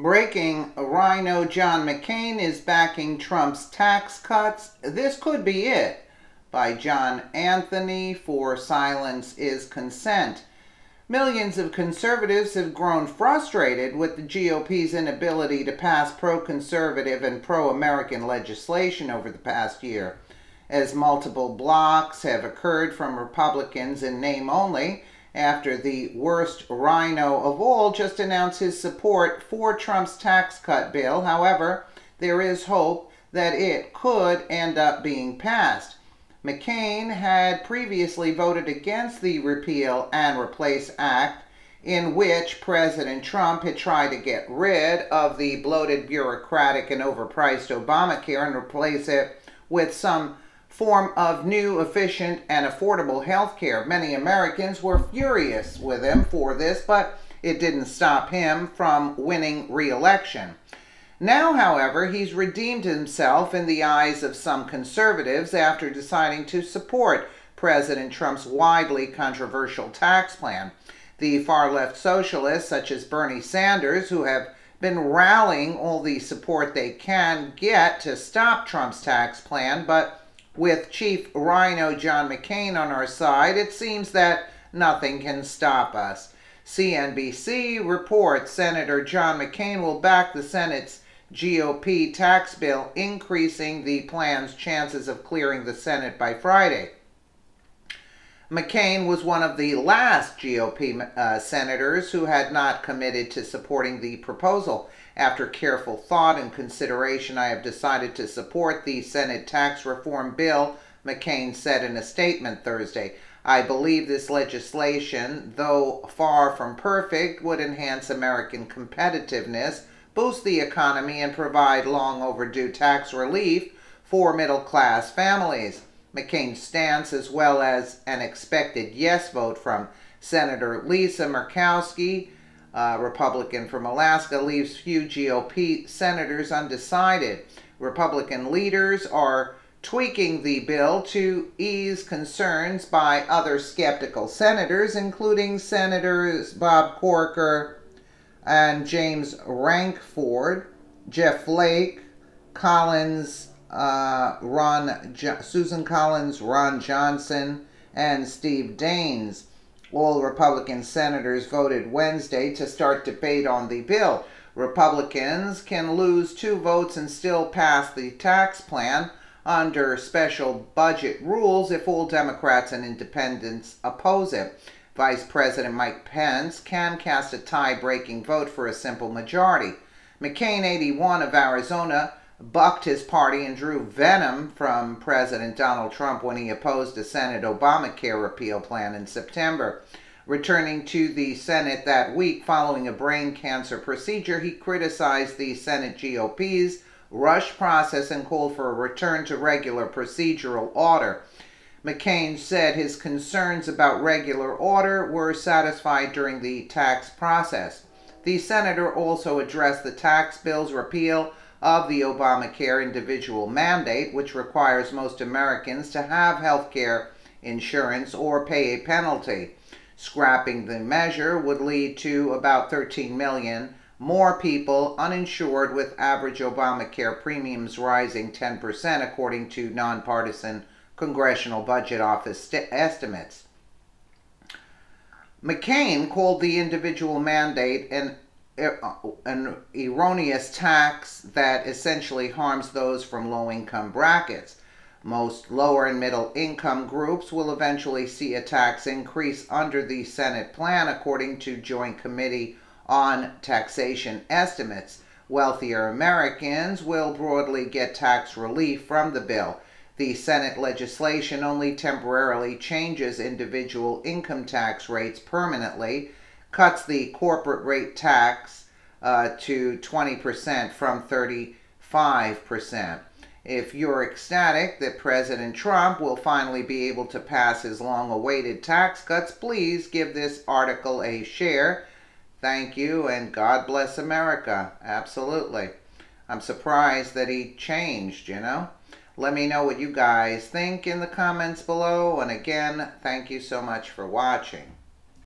Breaking, Rino John McCain is backing Trump's tax cuts. This could be it. By John Anthony for Silence is Consent. Millions of conservatives have grown frustrated with the GOP's inability to pass pro-conservative and pro-American legislation over the past year, as multiple blocks have occurred from Republicans in name only, after the worst rhino of all just announced his support for Trump's tax cut bill. However, there is hope that it could end up being passed. McCain had previously voted against the Repeal and Replace Act, in which President Trump had tried to get rid of the bloated, bureaucratic, and overpriced Obamacare and replace it with some form of new, efficient, and affordable health care. Many Americans were furious with him for this, but it didn't stop him from winning re-election. Now, however, he's redeemed himself in the eyes of some conservatives after deciding to support President Trump's widely controversial tax plan. The far-left socialists, such as Bernie Sanders, who have been rallying all the support they can get to stop Trump's tax plan, but with Chief Rhino John McCain on our side, it seems that nothing can stop us. CNBC reports Senator John McCain will back the Senate's GOP tax bill, increasing the plan's chances of clearing the Senate by Friday. McCain was one of the last GOP senators who had not committed to supporting the proposal. After careful thought and consideration, I have decided to support the Senate tax reform bill, McCain said in a statement Thursday. I believe this legislation, though far from perfect, would enhance American competitiveness, boost the economy, and provide long overdue tax relief for middle-class families. McCain's stance, as well as an expected yes vote from Senator Lisa Murkowski, Republican from Alaska, leaves few GOP senators undecided. Republican leaders are tweaking the bill to ease concerns by other skeptical senators, including Senators Bob Corker and James Rankford, Jeff Flake, Susan Collins, Ron Johnson, and Steve Daines. All Republican senators voted Wednesday to start debate on the bill. Republicans can lose 2 votes and still pass the tax plan under special budget rules if all Democrats and independents oppose it. Vice President Mike Pence can cast a tie-breaking vote for a simple majority. McCain, 81, of Arizona, bucked his party and drew venom from President Donald Trump when he opposed a Senate Obamacare repeal plan in September. Returning to the Senate that week following a brain cancer procedure, he criticized the Senate GOP's rushed process and called for a return to regular procedural order. McCain said his concerns about regular order were satisfied during the tax process. The senator also addressed the tax bill's repeal of the Obamacare individual mandate, which requires most Americans to have health care insurance or pay a penalty. Scrapping the measure would lead to about 13 million more people uninsured, with average Obamacare premiums rising 10%, according to nonpartisan Congressional Budget Office estimates. McCain called the individual mandate an erroneous tax that essentially harms those from low-income brackets. Most lower and middle income groups will eventually see a tax increase under the Senate plan, according to Joint Committee on Taxation estimates. Wealthier Americans will broadly get tax relief from the bill. The Senate legislation only temporarily changes individual income tax rates permanently, cuts the corporate rate tax to 20% from 35%. If you're ecstatic that President Trump will finally be able to pass his long-awaited tax cuts, please give this article a share. Thank you, and God bless America. Absolutely. I'm surprised that he changed, Let me know what you guys think in the comments below. And again, thank you so much for watching.